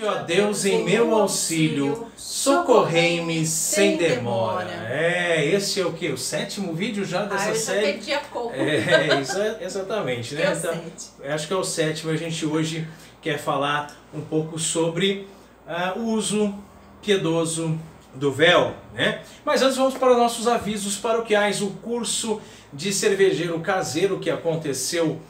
Ó Deus, em meu auxílio, socorrei-me sem demora. Esse é o quê? O 7º vídeo já dessa série? Eu já perdi a conta. Exatamente, né? Então, acho que é o 7º. A gente hoje quer falar um pouco sobre o uso piedoso do véu, né? Mas antes vamos para nossos avisos paroquiais. O curso de cervejeiro caseiro que aconteceu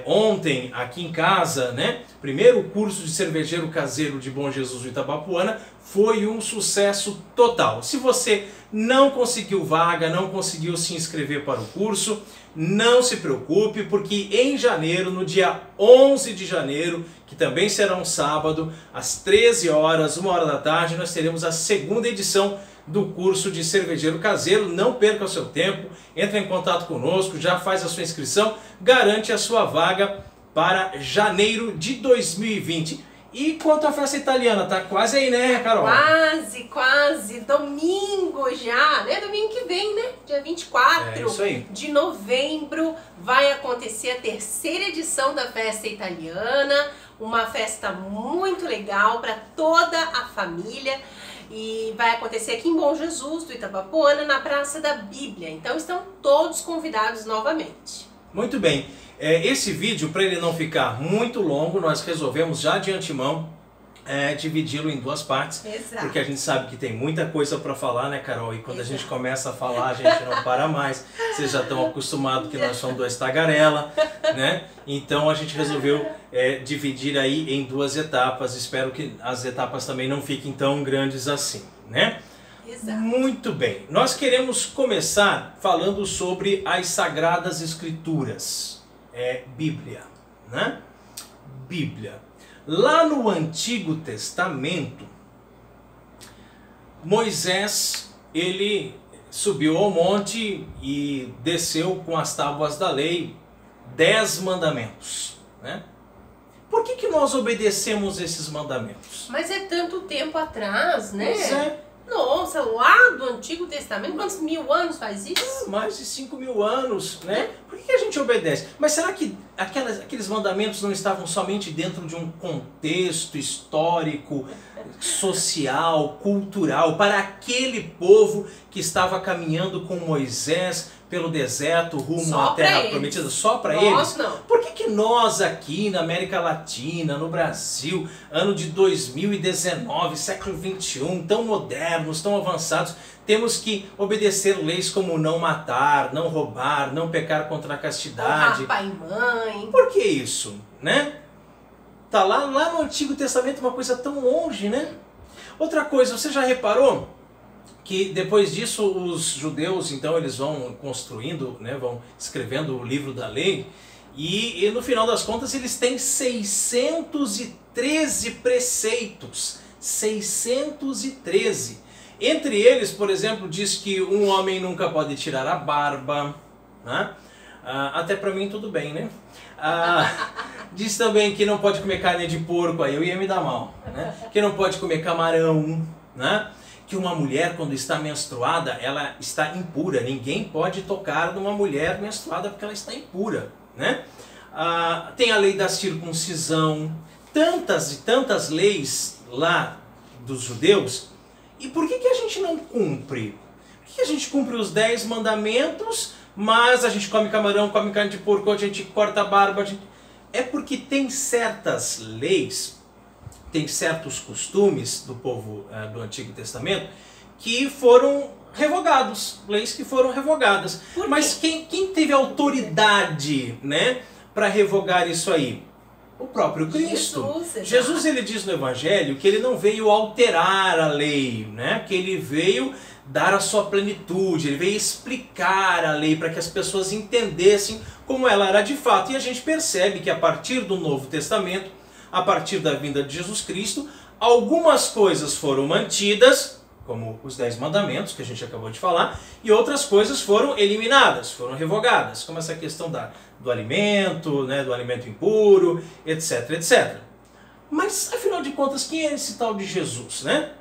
ontem aqui em casa, né? Primeiro curso de cervejeiro caseiro de Bom Jesus do Itabapoana foi um sucesso total. Se você não conseguiu vaga, não conseguiu se inscrever para o curso, não se preocupe, porque em janeiro, no dia 11 de janeiro, que também será um sábado, às 13 horas, 1h da tarde, nós teremos a 2ª edição do curso de cervejeiro caseiro. Não perca o seu tempo, entre em contato conosco, já faz a sua inscrição, garante a sua vaga para janeiro de 2020. E quanto à festa italiana, tá quase aí, né, Carol? Quase, domingo já, né? Domingo que vem, né? Dia 24 de novembro vai acontecer a 3ª edição da festa italiana, uma festa muito legal para toda a família. E vai acontecer aqui em Bom Jesus do Itabapoana, na Praça da Bíblia. Então estão todos convidados novamente. Muito bem. Esse vídeo, para ele não ficar muito longo, nós resolvemos já de antemão dividi-lo em 2 partes. Exato. Porque a gente sabe que tem muita coisa para falar, né, Carol? E quando a gente começa a falar, a gente não para mais. Vocês já estão acostumados que nós somos 2 tagarela, né? Então a gente resolveu dividir aí em 2 etapas. Espero que as etapas também não fiquem tão grandes assim, né? Exato. Muito bem. Nós queremos começar falando sobre as Sagradas Escrituras. Bíblia, né? Bíblia. Lá no Antigo Testamento, Moisés, ele subiu ao monte e desceu com as tábuas da lei, 10 mandamentos, né? Por que nós obedecemos esses mandamentos? Mas é tanto tempo atrás, né? Pois é. Nossa, lá do Antigo Testamento, quantos mil anos faz isso? Mais de 5.000 anos, né? Por que a gente obedece? Mas será que aqueles mandamentos não estavam somente dentro de um contexto histórico, social, cultural, para aquele povo que estava caminhando com Moisés pelo deserto rumo à Terra Prometida? Só para eles? Não. Por que nós aqui na América Latina, no Brasil, ano de 2019, século XXI, tão modernos, tão avançados, temos que obedecer leis como não matar, não roubar, não pecar contra a castidade? Honrar pai e mãe. Por que isso, né? Tá lá no Antigo Testamento uma coisa tão longe, né? Outra coisa, você já reparou que depois disso os judeus, então, eles vão construindo, né, vão escrevendo o livro da lei, e no final das contas eles têm 613 preceitos. 613. Entre eles, por exemplo, diz que um homem nunca pode tirar a barba, né? Até pra mim tudo bem, né? Diz também que não pode comer carne de porco, aí eu ia me dar mal, né? Que não pode comer camarão, né? Que uma mulher, quando está menstruada, ela está impura. Ninguém pode tocar numa mulher menstruada porque ela está impura, né? Tem a lei da circuncisão, tantas e tantas leis lá dos judeus. E por que a gente não cumpre? Por que a gente cumpre os 10 mandamentos, mas a gente come camarão, come carne de porco, a gente corta a barba? É porque tem certas leis, tem certos costumes do povo do Antigo Testamento que foram revogados, leis que foram revogadas. Mas quem teve autoridade, né, para revogar isso aí? O próprio Cristo. Jesus, ele diz no Evangelho que ele não veio alterar a lei, né? Que ele veio dar a sua plenitude, ele veio explicar a lei para que as pessoas entendessem como ela era de fato. E a gente percebe que a partir do Novo Testamento, a partir da vinda de Jesus Cristo, algumas coisas foram mantidas, como os 10 mandamentos que a gente acabou de falar, e outras coisas foram eliminadas, foram revogadas, como essa questão do alimento, né, do alimento impuro, etc, etc. Mas, afinal de contas, quem é esse tal de Jesus, né?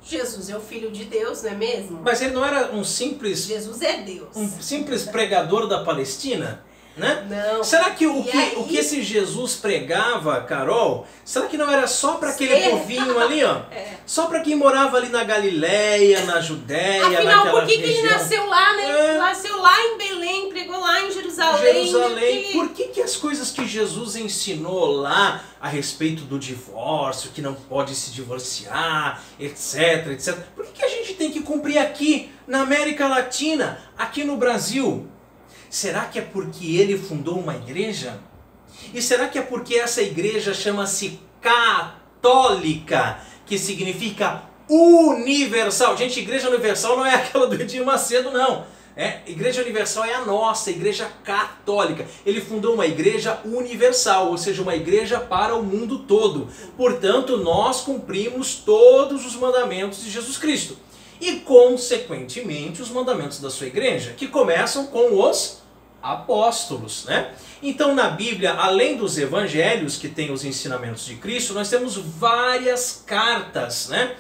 Jesus é o Filho de Deus, não é mesmo? Mas ele não era um simples... Jesus é Deus. Um simples pregador da Palestina? Né? Não. Será que o que esse Jesus pregava, Carol, será que não era só para aquele povinho ali, ó? Só para quem morava ali na Galileia, na Judéia, afinal, por que ele nasceu lá, né? Nasceu lá em Belém, pregou lá em Jerusalém. Por que as coisas que Jesus ensinou lá a respeito do divórcio, que não pode se divorciar, etc, etc, por que a gente tem que cumprir aqui na América Latina, aqui no Brasil? Será que é porque ele fundou uma igreja? E será que é porque essa igreja chama-se católica, que significa universal? Gente, igreja universal não é aquela do Edir Macedo, não. Igreja universal é a nossa, igreja católica. Ele fundou uma igreja universal, ou seja, uma igreja para o mundo todo. Portanto, nós cumprimos todos os mandamentos de Jesus Cristo. E, consequentemente, os mandamentos da sua igreja, que começam com os apóstolos, né? Então, na Bíblia, além dos evangelhos, que tem os ensinamentos de Cristo, nós temos várias cartas, né?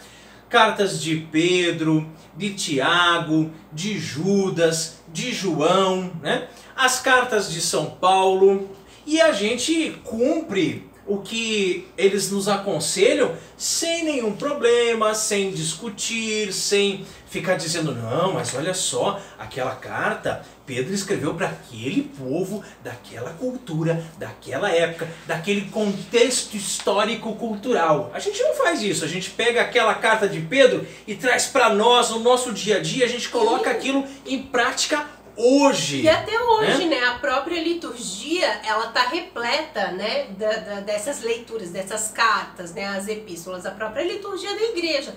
Cartas de Pedro, de Tiago, de Judas, de João, né? As cartas de São Paulo, e a gente cumpre o que eles nos aconselham sem nenhum problema, sem discutir, sem ficar dizendo, não, mas olha só, aquela carta Pedro escreveu para aquele povo, daquela cultura, daquela época, daquele contexto histórico-cultural. A gente não faz isso, a gente pega aquela carta de Pedro e traz para nós, no nosso dia a dia, a gente coloca aquilo em prática hoje. E até hoje, né? A própria liturgia, ela tá repleta, né, dessas leituras, dessas cartas, né, as epístolas. A própria liturgia da igreja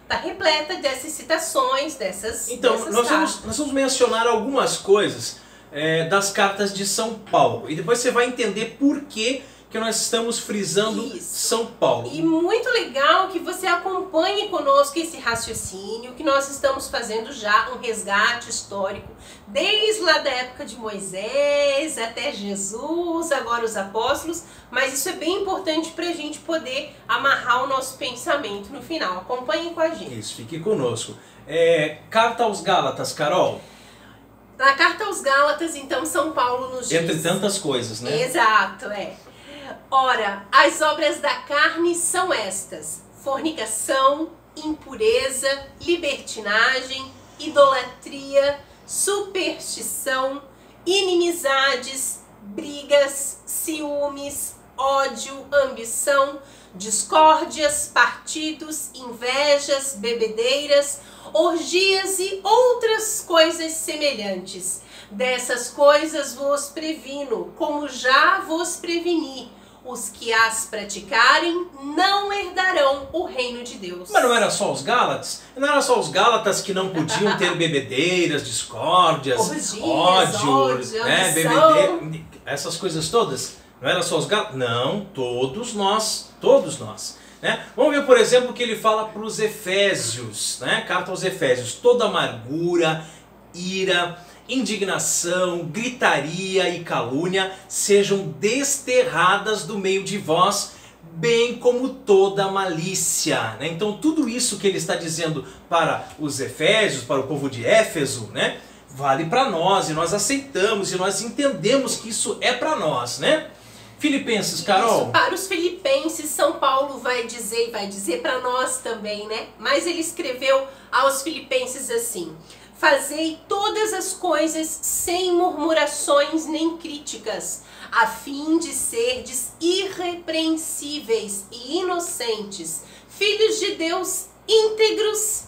tá repleta dessas citações, dessas nós vamos mencionar algumas coisas das cartas de São Paulo. E depois você vai entender por que nós estamos frisando São Paulo. E muito legal que você acompanhe conosco esse raciocínio, que nós estamos fazendo já um resgate histórico, desde lá da época de Moisés até Jesus, agora os apóstolos, mas isso é bem importante para a gente poder amarrar o nosso pensamento no final. Acompanhe com a gente. Isso, fique conosco. Carta aos Gálatas, Carol. Na Carta aos Gálatas, então, São Paulo nos diz... Entre tantas coisas, né? Exato, Ora, as obras da carne são estas: fornicação, impureza, libertinagem, idolatria, superstição, inimizades, brigas, ciúmes, ódio, ambição, discórdias, partidos, invejas, bebedeiras, orgias e outras coisas semelhantes. Dessas coisas vos previno, como já vos preveni. Os que as praticarem não herdarão o reino de Deus. Mas não era só os Gálatas? Não era só os Gálatas que não podiam ter bebedeiras, discórdias, ódio, né, bebedeira, essas coisas todas? Não era só os Gálatas? Não, todos nós, né? Vamos ver, por exemplo, o que ele fala para os Efésios, né? Carta aos Efésios: toda amargura, ira, indignação, gritaria e calúnia sejam desterradas do meio de vós, bem como toda malícia, né? Então tudo isso que ele está dizendo para os Efésios, para o povo de Éfeso, né, vale para nós, e nós aceitamos e nós entendemos que isso é para nós, né? Filipenses, Carol. Isso, para os filipenses, São Paulo vai dizer para nós também, né? Mas ele escreveu aos filipenses assim: fazei todas as coisas sem murmurações nem críticas, a fim de serdes irrepreensíveis e inocentes, filhos de Deus íntegros,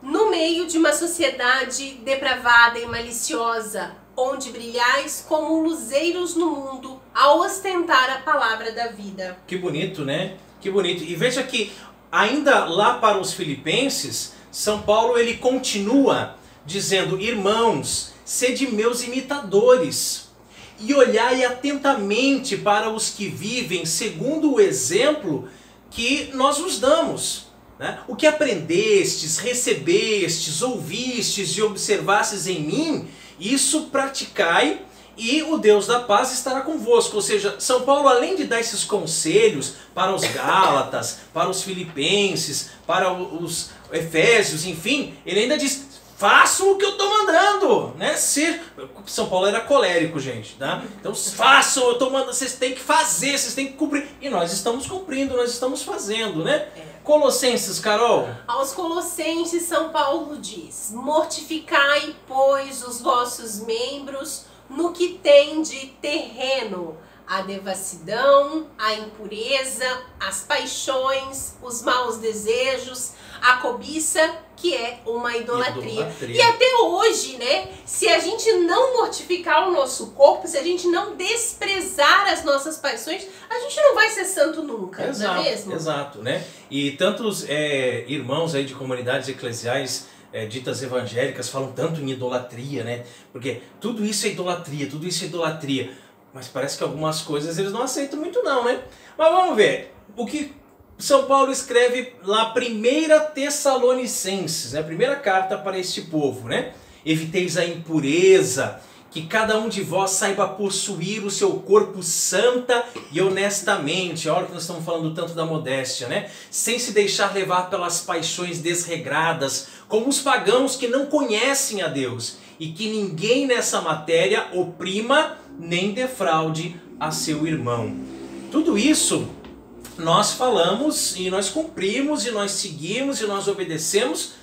no meio de uma sociedade depravada e maliciosa, onde brilhais como luzeiros no mundo, a ostentar a palavra da vida. Que bonito, né? Que bonito. E veja que ainda lá para os filipenses, São Paulo ele continua dizendo: irmãos, sede meus imitadores, e olhai atentamente para os que vivem segundo o exemplo que nós vos damos, né? O que aprendestes, recebestes, ouvistes e observastes em mim, isso praticai, e o Deus da paz estará convosco. Ou seja, São Paulo, além de dar esses conselhos para os Gálatas, para os Filipenses, para os Efésios, enfim, ele ainda diz: façam o que eu estou mandando, né? São Paulo era colérico, gente, tá? Então façam, eu estou mandando, vocês têm que fazer, vocês têm que cumprir. E nós estamos cumprindo, nós estamos fazendo, né? Colossenses, Carol. Aos Colossenses, São Paulo diz: mortificai, pois, os vossos membros no que tem de terreno, a devassidão, a impureza, as paixões, os maus desejos, a cobiça, que é uma idolatria. E até hoje, né, se a gente não mortificar o nosso corpo, se a gente não desprezar as nossas paixões, a gente não vai ser santo nunca, exato, não é mesmo? Exato, né? E tantos irmãos aí de comunidades eclesiais ditas evangélicas falam tanto em idolatria, né? Porque tudo isso é idolatria, tudo isso é idolatria. Mas parece que algumas coisas eles não aceitam muito não, né? Mas vamos ver o que São Paulo escreve lá, 1 Tessalonicenses, né? A primeira carta para este povo, né? Eviteis a impureza, que cada um de vós saiba possuir o seu corpo santa e honestamente. Olha que nós estamos falando tanto da modéstia, né? Sem se deixar levar pelas paixões desregradas, como os pagãos que não conhecem a Deus, e que ninguém nessa matéria oprima nem defraude a seu irmão. Tudo isso nós falamos e nós cumprimos e nós seguimos e nós obedecemos,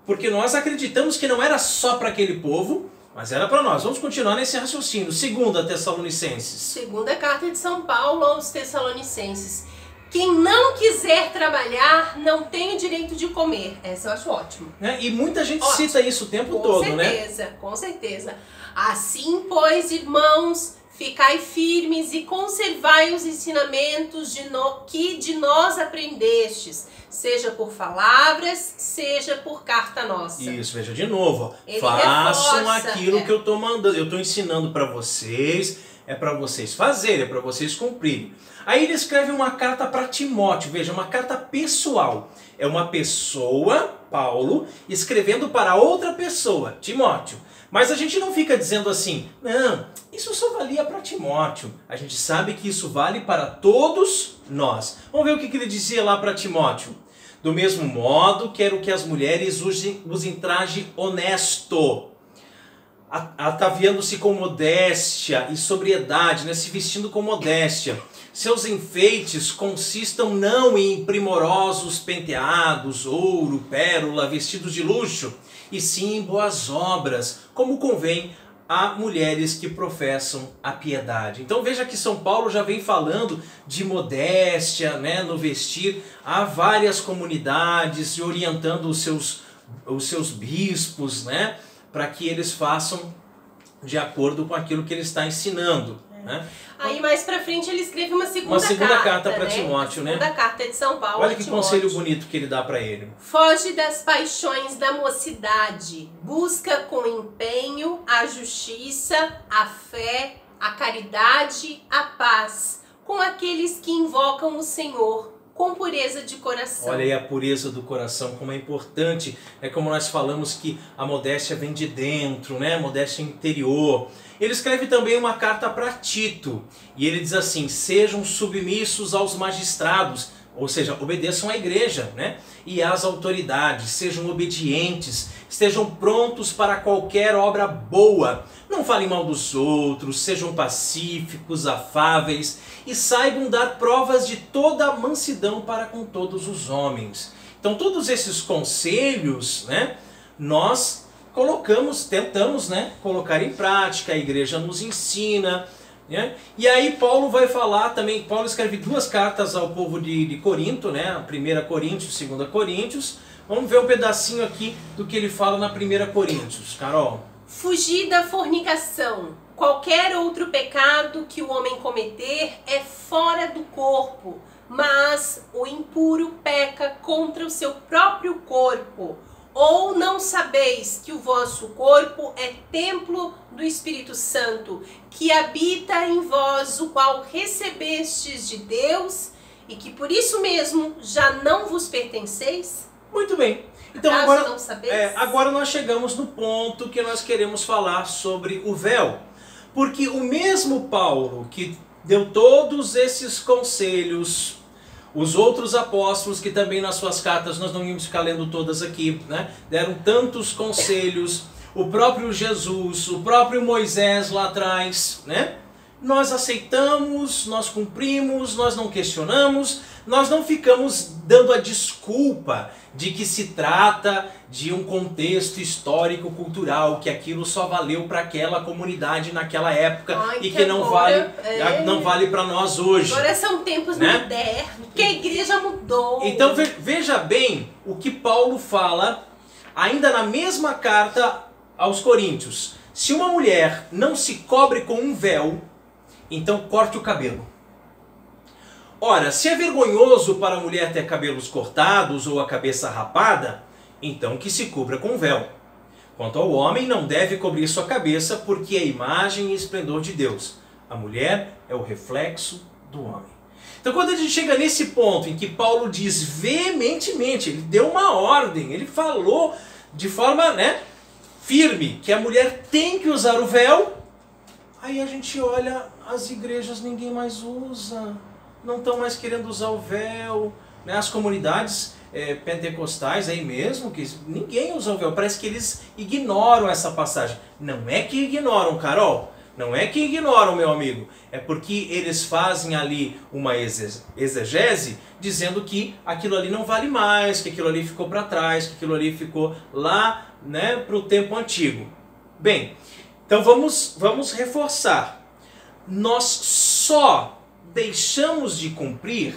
porque nós acreditamos que não era só para aquele povo, mas era para nós. Vamos continuar nesse raciocínio. 2 Tessalonicenses. Segunda carta de São Paulo aos Tessalonicenses. Quem não quiser trabalhar não tem o direito de comer. Essa eu acho ótimo. E muita gente cita isso o tempo todo, né? Com certeza, com certeza. Assim, pois, irmãos, ficai firmes e conservai os ensinamentos que de nós aprendestes, seja por palavras, seja por carta nossa. Isso, veja de novo. Façam aquilo que eu estou mandando. Eu estou ensinando para vocês, é para vocês fazerem, é para vocês cumprirem. Aí ele escreve uma carta para Timóteo, veja, uma carta pessoal. É uma pessoa, Paulo, escrevendo para outra pessoa, Timóteo. Mas a gente não fica dizendo assim, não, isso só valia para Timóteo. A gente sabe que isso vale para todos nós. Vamos ver o que ele dizia lá para Timóteo. Do mesmo modo, quero que as mulheres usem traje honesto, ataviando-se com modéstia e sobriedade, né? Se vestindo com modéstia. Seus enfeites consistam não em primorosos penteados, ouro, pérola, vestidos de luxo, e sim em boas obras, como convém a mulheres que professam a piedade. Então veja que São Paulo já vem falando de modéstia, né, no vestir. Há várias comunidades e orientando os seus bispos, né, para que eles façam de acordo com aquilo que ele está ensinando. Né? Aí mais pra frente ele escreve uma segunda carta para Timóteo, né? Segunda carta de São Paulo. Olha que conselho bonito que ele dá para ele. Foge das paixões da mocidade, busca com empenho a justiça, a fé, a caridade, a paz, com aqueles que invocam o Senhor, com pureza de coração. Olha aí a pureza do coração, como é importante. É como nós falamos que a modéstia vem de dentro, né? Modéstia interior. Ele escreve também uma carta para Tito. E ele diz assim, sejam submissos aos magistrados, ou seja, obedeçam à igreja, né? E às autoridades, sejam obedientes, estejam prontos para qualquer obra boa. Não falem mal dos outros, sejam pacíficos, afáveis e saibam dar provas de toda a mansidão para com todos os homens. Então todos esses conselhos, né, nós tentamos, né, colocar em prática, a igreja nos ensina, né? E aí Paulo vai falar também, Paulo escreve 2 cartas ao povo de Corinto, né, a 1 Coríntios, 2 Coríntios. Vamos ver um pedacinho aqui do que ele fala na 1 Coríntios, Carol. Fugir da fornicação. Qualquer outro pecado que o homem cometer é fora do corpo, mas o impuro peca contra o seu próprio corpo. Ou não sabeis que o vosso corpo é templo do Espírito Santo, que habita em vós, o qual recebestes de Deus, e que por isso mesmo já não vos pertenceis? Muito bem. Então agora nós chegamos no ponto que nós queremos falar sobre o véu. Porque o mesmo Paulo que deu todos esses conselhos, Os outros apóstolos, que também nas suas cartas, nós não íamos ficar lendo todas aqui, né? Deram tantos conselhos, o próprio Jesus, o próprio Moisés lá atrás, né? Nós aceitamos, nós cumprimos, nós não questionamos, nós não ficamos dando a desculpa de que se trata de um contexto histórico, cultural, que aquilo só valeu para aquela comunidade naquela época. Ai, e que não vale para nós hoje. Agora são tempos, né, modernos, que a igreja mudou. Então veja bem o que Paulo fala, ainda na mesma carta aos Coríntios. Se uma mulher não se cobre com um véu, então corte o cabelo. Ora, se é vergonhoso para a mulher ter cabelos cortados ou a cabeça rapada, então que se cubra com véu. Quanto ao homem, não deve cobrir sua cabeça, porque é a imagem e esplendor de Deus. A mulher é o reflexo do homem. Então quando a gente chega nesse ponto em que Paulo diz veementemente, ele deu uma ordem, ele falou de forma, né, firme, que a mulher tem que usar o véu, aí a gente olha, as igrejas ninguém mais usa, não estão mais querendo usar o véu, né? As comunidades pentecostais aí mesmo, que ninguém usa o véu, parece que eles ignoram essa passagem. Não é que ignoram, Carol, não é que ignoram, meu amigo, é porque eles fazem ali uma exegese dizendo que aquilo ali não vale mais, que aquilo ali ficou para trás, que aquilo ali ficou lá, né, para o tempo antigo. Bem, então vamos reforçar. Nós só deixamos de cumprir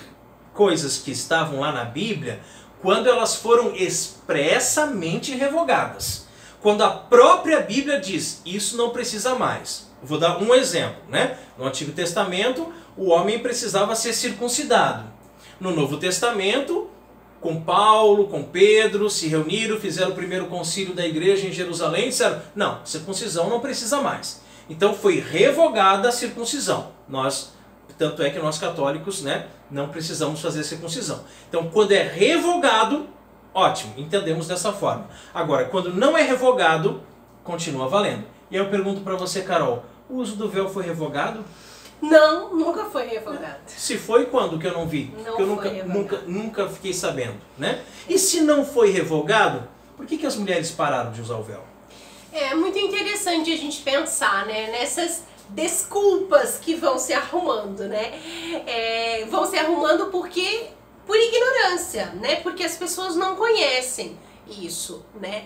coisas que estavam lá na Bíblia quando elas foram expressamente revogadas. Quando a própria Bíblia diz, isso não precisa mais. Vou dar um exemplo, né? No Antigo Testamento, o homem precisava ser circuncidado. No Novo Testamento, com Paulo, com Pedro, se reuniram, fizeram o primeiro concílio da igreja em Jerusalém e disseram, não, circuncisão não precisa mais. Então foi revogada a circuncisão. Tanto é que nós católicos, né, não precisamos fazer circuncisão. Então quando é revogado, ótimo, entendemos dessa forma. Agora, quando não é revogado, continua valendo. E aí eu pergunto para você, Carol, o uso do véu foi revogado? Não, nunca foi revogado. Se foi, quando que eu não vi? Não porque eu nunca fiquei sabendo, né? E se não foi revogado, por que as mulheres pararam de usar o véu? É muito interessante a gente pensar, né, nessas desculpas que vão se arrumando, né? Vão se arrumando por ignorância, né? Porque as pessoas não conhecem isso, né?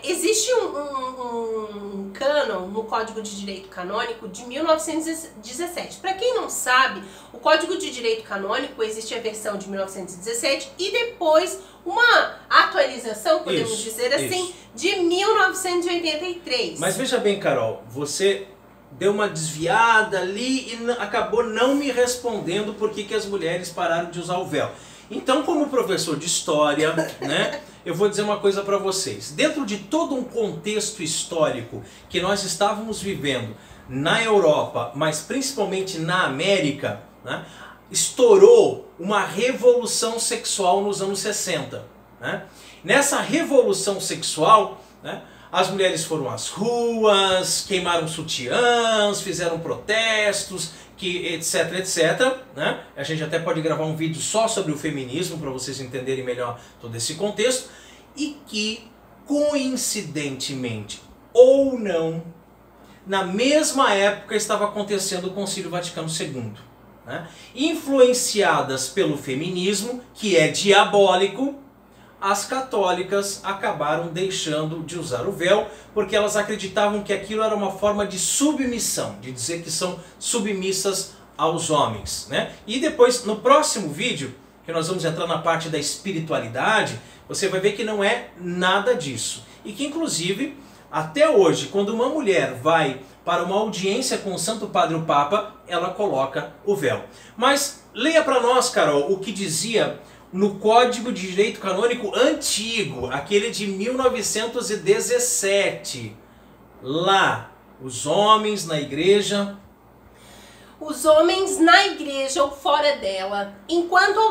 Existe um cânon no Código de Direito Canônico de 1917. Para quem não sabe, o Código de Direito Canônico existe a versão de 1917 e depois uma atualização, podemos dizer assim, de 1983. Mas veja bem, Carol, você deu uma desviada ali e acabou não me respondendo por que as mulheres pararam de usar o véu. Então, como professor de história, né, eu vou dizer uma coisa para vocês. Dentro de todo um contexto histórico que nós estávamos vivendo na Europa, mas principalmente na América, né, estourou uma revolução sexual nos anos 60. Né? Nessa revolução sexual, né, as mulheres foram às ruas, queimaram sutiãs, fizeram protestos, etc, etc. Né? A gente até pode gravar um vídeo só sobre o feminismo para vocês entenderem melhor todo esse contexto. E que, coincidentemente ou não, na mesma época estava acontecendo o Concílio Vaticano II. Né? Influenciadas pelo feminismo, que é diabólico, as católicas acabaram deixando de usar o véu porque elas acreditavam que aquilo era uma forma de submissão, de dizer que são submissas aos homens. Né? E depois, no próximo vídeo, que nós vamos entrar na parte da espiritualidade, você vai ver que não é nada disso. E que, inclusive, até hoje, quando uma mulher vai para uma audiência com o Santo Padre o Papa, ela coloca o véu. Mas leia para nós, Carol, o que dizia no Código de Direito Canônico antigo, aquele de 1917. Lá, os homens na igreja... Os homens na igreja ou fora dela, enquanto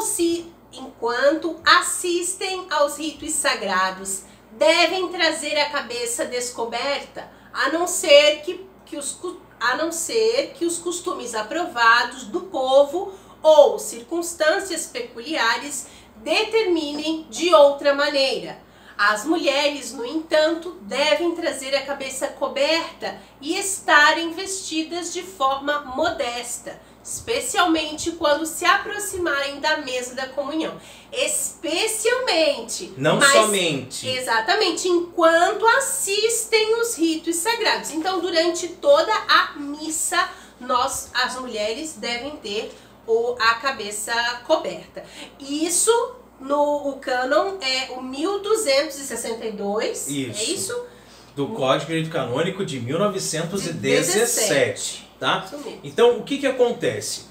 assistem aos ritos sagrados, devem trazer a cabeça descoberta, a não ser que os costumes aprovados do povo ou circunstâncias peculiares determinem de outra maneira. As mulheres, no entanto, devem trazer a cabeça coberta e estarem vestidas de forma modesta, especialmente quando se aproximarem da mesa da comunhão. Especialmente. Não somente. Exatamente, enquanto assistem os ritos sagrados. Então, durante toda a missa, as mulheres devem ter a cabeça coberta. Isso, o cânon é o 1262. Isso. É isso? Do Código de Direito Canônico de 1917. Tá? Então, o que acontece?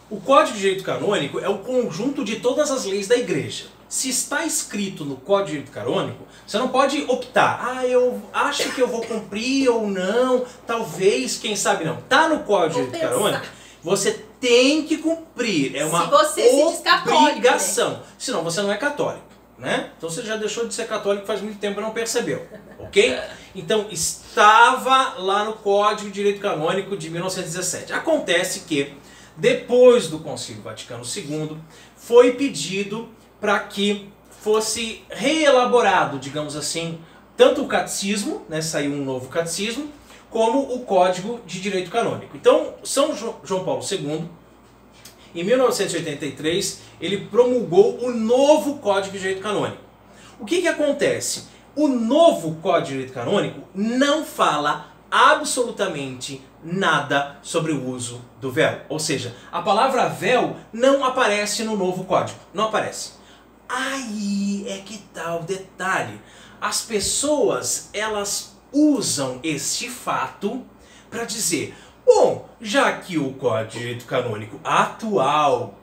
O Código de Direito Canônico é o conjunto de todas as leis da Igreja. Se está escrito no Código de Direito Canônico, você não pode optar. Eu acho que eu vou cumprir ou não, talvez, quem sabe não. Tá no Código de Direito Canônico, você tem que cumprir. É uma obrigação. Né? Senão você não é católico. Né? Então você já deixou de ser católico faz muito tempo e não percebeu, ok? Então estava lá no Código de Direito Canônico de 1917. Acontece que depois do Concílio Vaticano II foi pedido para que fosse reelaborado, digamos assim, tanto o catecismo, né, saiu um novo catecismo, como o Código de Direito Canônico. Então São João Paulo II, em 1983, ele promulgou o novo Código de Direito Canônico. O que acontece? O novo Código de Direito Canônico não fala absolutamente nada sobre o uso do véu. Ou seja, a palavra véu não aparece no novo código. Não aparece. Aí é que tá o detalhe. As pessoas, elas usam este fato para dizer: bom, já que o Código de Direito Canônico atual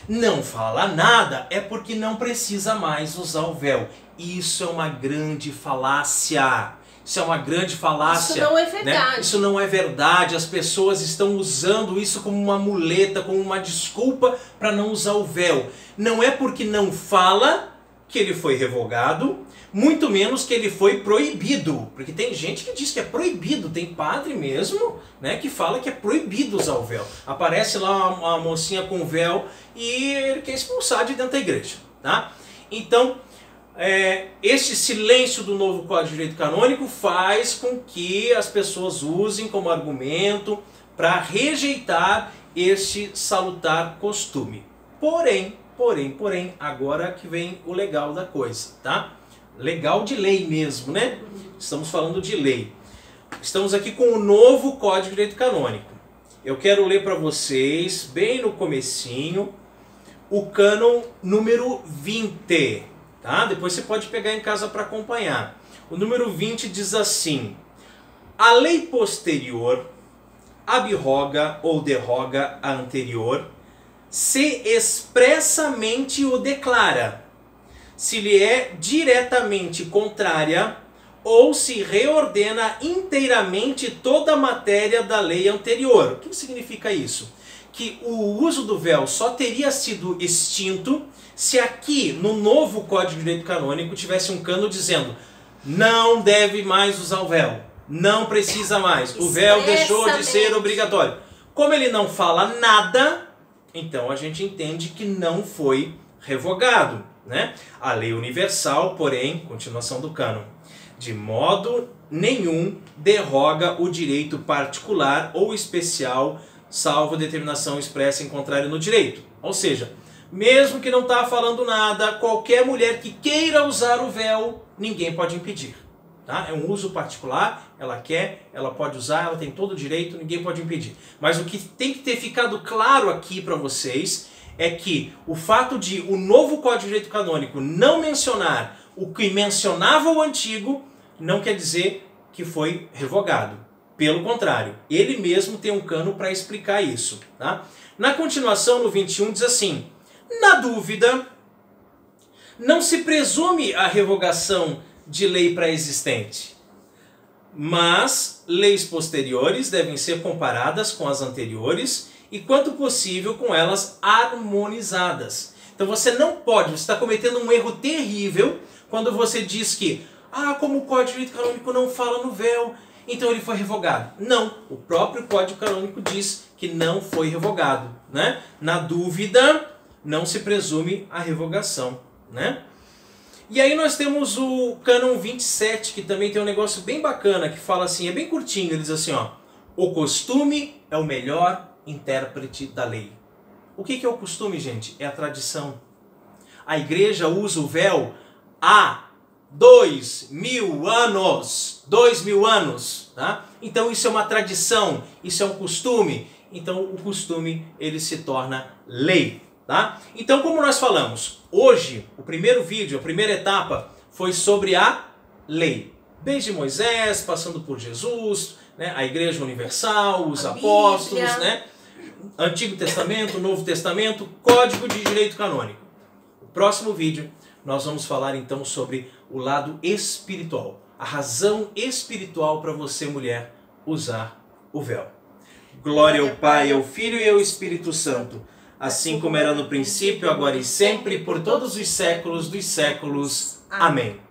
não fala nada, é porque não precisa mais usar o véu. Isso é uma grande falácia. Isso é uma grande falácia. Isso não é verdade. Né? Isso não é verdade. As pessoas estão usando isso como uma muleta, como uma desculpa para não usar o véu. Não é porque não fala que ele foi revogado, muito menos que ele foi proibido. Porque tem gente que diz que é proibido, tem padre mesmo, né, que fala que é proibido usar o véu. Aparece lá uma mocinha com véu e ele quer expulsar de dentro da igreja. Tá? Então, este silêncio do novo Código de Direito Canônico faz com que as pessoas usem como argumento para rejeitar este salutar costume. Porém, agora que vem o legal da coisa, tá? Legal de lei mesmo, né? Estamos falando de lei. Estamos aqui com o novo Código de Direito Canônico. Eu quero ler para vocês, bem no comecinho, o cânon número 20. Tá? Depois você pode pegar em casa para acompanhar. O número 20 diz assim: a lei posterior abroga ou derroga a anterior, se expressamente o declara, se lhe é diretamente contrária, ou se reordena inteiramente toda a matéria da lei anterior. O que significa isso? Que o uso do véu só teria sido extinto se aqui no novo Código de Direito Canônico tivesse um cânon dizendo: não deve mais usar o véu, não precisa mais, o véu deixou de ser obrigatório. Como ele não fala nada, então a gente entende que não foi revogado, né? A lei universal, porém, continuação do cânon, de modo nenhum derroga o direito particular ou especial, salvo determinação expressa em contrário no direito. Ou seja, mesmo que não está falando nada, qualquer mulher que queira usar o véu, ninguém pode impedir. Tá? É um uso particular, ela quer, ela pode usar, ela tem todo o direito, ninguém pode impedir. Mas o que tem que ter ficado claro aqui para vocês é que o fato de o novo Código de Direito Canônico não mencionar o que mencionava o antigo, não quer dizer que foi revogado. Pelo contrário, ele mesmo tem um cânon para explicar isso. Tá? Na continuação, no 21, diz assim: na dúvida, não se presume a revogação de lei pré-existente, mas leis posteriores devem ser comparadas com as anteriores e, quanto possível, com elas harmonizadas. Então você não pode, você está cometendo um erro terrível quando você diz que, como o Código de Direito Canônico não fala no véu, então ele foi revogado. Não, o próprio Código Canônico diz que não foi revogado, né? Na dúvida, não se presume a revogação, né? E aí nós temos o Cânon 27, que também tem um negócio bem bacana, que fala assim, é bem curtinho, ele diz assim, ó, o costume é o melhor intérprete da lei. O que é o costume, gente? É a tradição. A igreja usa o véu há 2000 anos. 2000 anos. Tá? Então isso é uma tradição, isso é um costume. Então o costume ele se torna lei. Tá? Então como nós falamos, hoje o primeiro vídeo, a primeira etapa foi sobre a lei. Desde Moisés, passando por Jesus, né, a Igreja Universal, os apóstolos, né, Antigo Testamento, Novo Testamento, Código de Direito Canônico. No próximo vídeo nós vamos falar então sobre o lado espiritual, a razão espiritual para você, mulher, usar o véu. Glória ao Pai, ao Filho e ao Espírito Santo, assim como era no princípio, agora e sempre, por todos os séculos dos séculos. Amém.